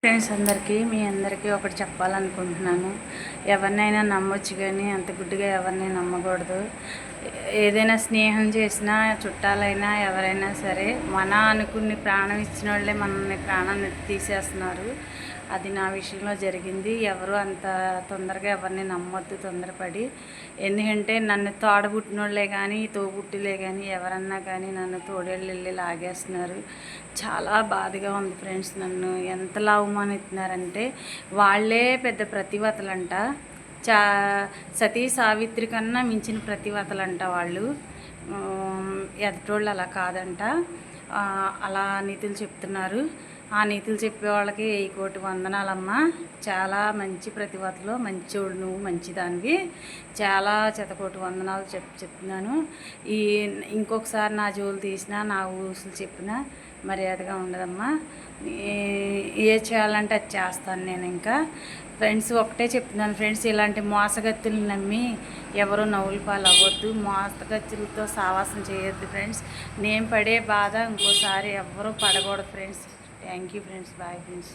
Friends అందరికీ మీ అందరికీ ఒకటి చెప్పాలనుకుంటున్నాను. ఎవరినైనా నమ్మొచ్చు కానీ అంత గుడ్డిగా ఎవరిని నమ్మకూడదు. ఏదైనా స్నేహం చేసినా చుట్టాలైనా ఎవరైనా సరే మన అనుకుని ప్రాణం ఇచ్చిన వాళ్ళే మనల్ని ప్రాణాన్ని తీసేస్తున్నారు. అది నా విషయంలో జరిగింది. ఎవరు అంత తొందరగా ఎవరిని నమ్మొద్దు తొందరపడి. ఎందుకంటే నన్ను తోడబుట్టినోళ్ళే కానీ తోబుట్టిలే కానీ ఎవరన్నా కానీ నన్ను తోడేళ్ళి లాగేస్తున్నారు. చాలా బాధగా ఉంది ఫ్రెండ్స్. నన్ను ఎంతలా అవమానిస్తున్నారంటే వాళ్ళే పెద్ద ప్రతివతలంట. సతీ సావిత్రి కన్నా మించిన ప్రతివతలంట వాళ్ళు. ఎదుటోళ్ళు అలా కాదంట. అలా నీతులు చెప్తున్నారు. ఆ నీతులు చెప్పే వాళ్ళకి 1000 కోటి వందనాలమ్మా. చాలా మంచి ప్రతివతలో మంచోడు, నువ్వు మంచిదానివి. చాలా శతకోటి వందనాలు చెప్తున్నాను. ఇంకొకసారి నా జోలు తీసినా నా ఊసులు చెప్పినా మర్యాదగా ఉండదమ్మా. ఏ చేయాలంటే అది చేస్తాను నేను. ఇంకా ఫ్రెండ్స్ ఒకటే చెప్తున్నాను ఫ్రెండ్స్, ఇలాంటి మోసగత్తులు నమ్మి ఎవరు నవ్వుల పాలు అవ్వద్దు. మోసగత్తులతో సావాసం చేయొద్దు ఫ్రెండ్స్. నేను పడే బాధ ఇంకోసారి ఎవరు పడకూడదు friends. Thank you friends. Bye friends.